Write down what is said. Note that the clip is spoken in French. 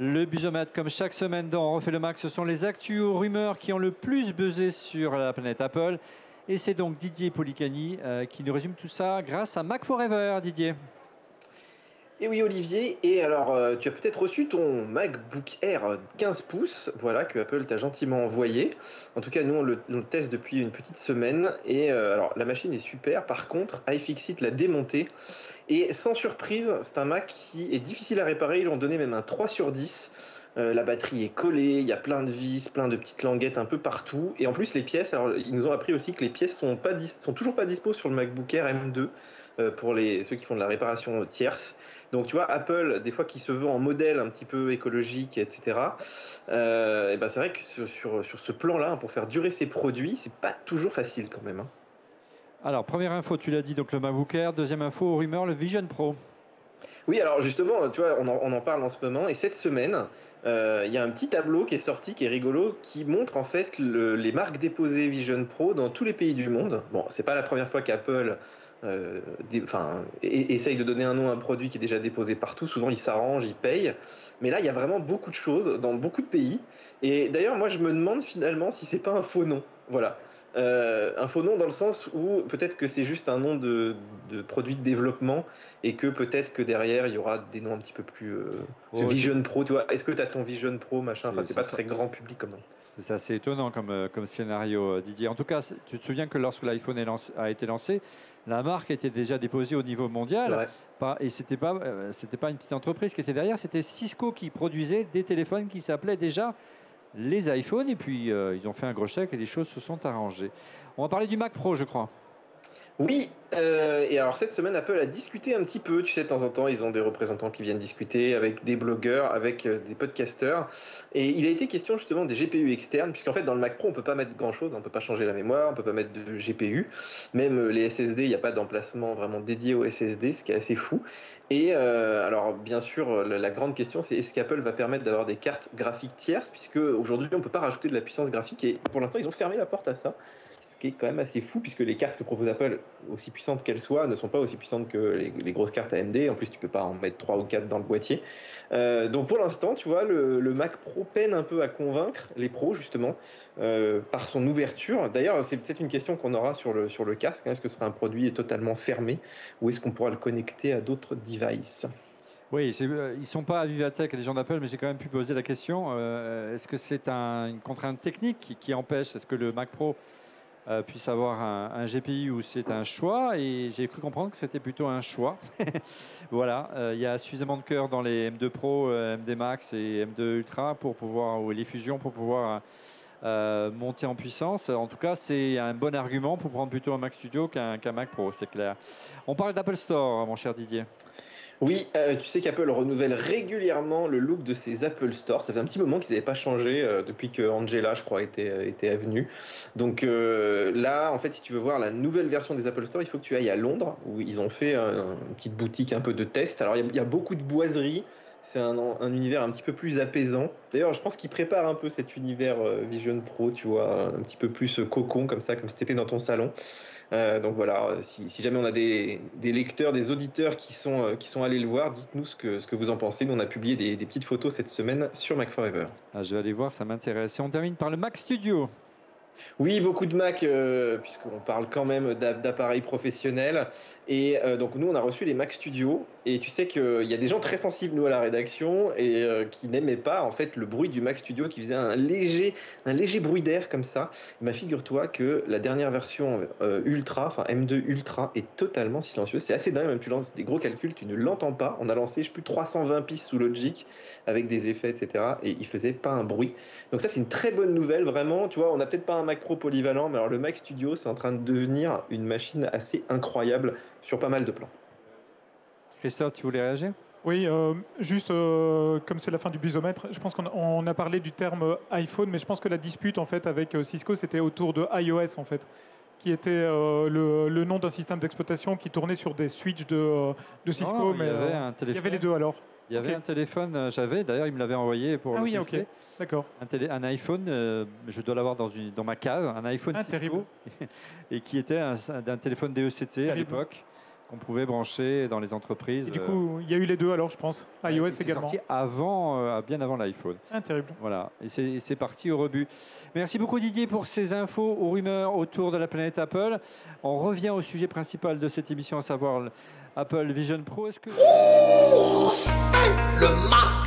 Le Buzomètre, comme chaque semaine dans On refait le Mac, ce sont les actus ou rumeurs qui ont le plus buzzé sur la planète Apple. Et c'est donc Didier Policani qui nous résume tout ça grâce à Mac Forever. Didier. Et oui Olivier, et alors tu as peut-être reçu ton MacBook Air 15 pouces, voilà, que Apple t'a gentiment envoyé. En tout cas, nous on le teste depuis une petite semaine, et alors la machine est super, par contre iFixit l'a démonté, et sans surprise, c'est un Mac qui est difficile à réparer, ils l'ont donné même un 3 sur 10. La batterie est collée, il y a plein de vis, plein de petites languettes un peu partout, et en plus les pièces, alors ils nous ont appris aussi que les pièces sont toujours pas dispo sur le MacBook Air M2 pour ceux qui font de la réparation tierce. Donc tu vois, Apple, des fois qui se veut en modèle un petit peu écologique, etc., et ben c'est vrai que sur ce plan-là, hein, pour faire durer ses produits, c'est pas toujours facile quand même, hein. Alors, première info, tu l'as dit, donc le MacBook Air. Deuxième info, rumeur, le Vision Pro. Oui, alors justement, tu vois, on en parle en ce moment, et cette semaine, il y a un petit tableau qui est sorti, qui est rigolo, qui montre en fait les marques déposées Vision Pro dans tous les pays du monde. Bon, c'est pas la première fois qu'Apple essaye de donner un nom à un produit qui est déjà déposé partout. Souvent, ils s'arrangent, ils payent. Mais là, il y a vraiment beaucoup de choses dans beaucoup de pays. Et d'ailleurs, moi, je me demande finalement si c'est pas un faux nom. Voilà. Un faux nom dans le sens où peut-être que c'est juste un nom de produit de développement et que peut-être que derrière il y aura des noms un petit peu plus. Ce Oh, Vision Pro, tu vois, est-ce que tu as ton Vision Pro, machin, enfin, c'est c'est pas ça. très grand public comme nom. C'est assez étonnant comme scénario, Didier. En tout cas, tu te souviens que lorsque l'iPhone a été lancé, la marque était déjà déposée au niveau C'est mondial. vrai. Et c'était pas une petite entreprise qui était derrière, c'était Cisco qui produisait des téléphones qui s'appelaient déjà les iPhones. Et puis, ils ont fait un gros chèque et les choses se sont arrangées. On va parler du Mac Pro, je crois. Oui, et alors cette semaine, Apple a discuté un petit peu. Tu sais, de temps en temps, ils ont des représentants qui viennent discuter avec des blogueurs, avec des podcasteurs. Et il a été question justement des GPU externes, puisqu'en fait, dans le Mac Pro, on peut pas mettre grand-chose. On peut pas changer la mémoire, on peut pas mettre de GPU. Même les SSD, il n'y a pas d'emplacement vraiment dédié aux SSD, ce qui est assez fou. Et alors, bien sûr, la grande question, c'est est-ce qu'Apple va permettre d'avoir des cartes graphiques tierces, puisque aujourd'hui, on peut pas rajouter de la puissance graphique. Et pour l'instant, ils ont fermé la porte à ça. Ce qui est quand même assez fou, puisque les cartes que propose Apple, aussi puissantes qu'elles soient, ne sont pas aussi puissantes que les grosses cartes AMD. En plus, tu peux pas en mettre 3 ou 4 dans le boîtier. Donc pour l'instant, tu vois, le Mac Pro peine un peu à convaincre les pros, justement, par son ouverture. D'ailleurs, c'est peut-être une question qu'on aura sur le casque, hein. Est-ce que ce sera un produit totalement fermé ou est-ce qu'on pourra le connecter à d'autres devices? Oui, ils ne sont pas à Vivatech, les gens d'Apple, mais j'ai quand même pu poser la question. Est-ce que c'est une contrainte technique qui empêche? Est-ce que le Mac Pro puisse avoir un GPU ou c'est un choix? Et j'ai cru comprendre que c'était plutôt un choix. Voilà, il y a suffisamment de cœur dans les M2 Pro, MD Max et M2 Ultra pour pouvoir, ou les fusions pour pouvoir monter en puissance. En tout cas, c'est un bon argument pour prendre plutôt un Mac Studio qu'un Mac Pro, c'est clair. On parle d'Apple Store, mon cher Didier. Oui, tu sais qu'Apple renouvelle régulièrement le look de ses Apple Store. Ça fait un petit moment qu'ils n'avaient pas changé depuis que Angela, je crois, était venue. Donc là, en fait, si tu veux voir la nouvelle version des Apple Store, il faut que tu ailles à Londres, où ils ont fait une petite boutique un peu de test. Alors, il y a beaucoup de boiseries. C'est un univers un petit peu plus apaisant. D'ailleurs, je pense qu'ils préparent un peu cet univers Vision Pro, tu vois, un petit peu plus cocon, comme ça, comme si tu étais dans ton salon. Donc voilà, si jamais on a des lecteurs, des auditeurs qui sont allés le voir, dites-nous ce que vous en pensez. Nous, on a publié des petites photos cette semaine sur Mac Forever. Ah, je vais aller voir, ça m'intéresse. Et on termine par le Mac Studio. Oui, beaucoup de Mac, puisqu'on parle quand même d'appareils professionnels. Et donc nous, on a reçu les Mac Studio. Et tu sais qu'il y a des gens très sensibles, nous, à la rédaction, et qui n'aimaient pas, en fait, le bruit du Mac Studio, qui faisait un léger bruit d'air comme ça. Mais figure-toi que la dernière version Ultra, enfin M2 Ultra, est totalement silencieuse. C'est assez dingue, même tu lances des gros calculs, tu ne l'entends pas. On a lancé, je sais plus, 320 pistes sous Logic, avec des effets, etc. Et il faisait pas un bruit. Donc ça, c'est une très bonne nouvelle, vraiment. Tu vois, on n'a peut-être pas un Mac Pro polyvalent, mais alors le Mac Studio, c'est en train de devenir une machine assez incroyable sur pas mal de plans. Christophe, tu voulais réagir? Oui, juste comme c'est la fin du busomètre, je pense qu'on a parlé du terme iPhone, mais je pense que la dispute en fait avec Cisco, c'était autour de iOS en fait, qui était le nom d'un système d'exploitation qui tournait sur des switches de Cisco, Non, mais il y avait un il y avait téléphone. les deux alors. Il y avait Ok. un téléphone, j'avais, d'ailleurs, il me l'avait envoyé pour Ah le oui, ok, tester. d'accord. Un iPhone, je dois l'avoir dans ma cave, un iPhone Ah, Cisco, terrible. et qui était d'un téléphone DECT à Terrible. l'époque, qu'on pouvait brancher dans les entreprises. Et du coup, il y a eu les deux alors, je pense. iOS c'est également. sorti bien avant l'iPhone. Terrible. Voilà, et c'est parti au rebut. Merci beaucoup Didier pour ces infos aux rumeurs autour de la planète Apple. On revient au sujet principal de cette émission, à savoir Apple Vision Pro. Est-ce que... Le Mac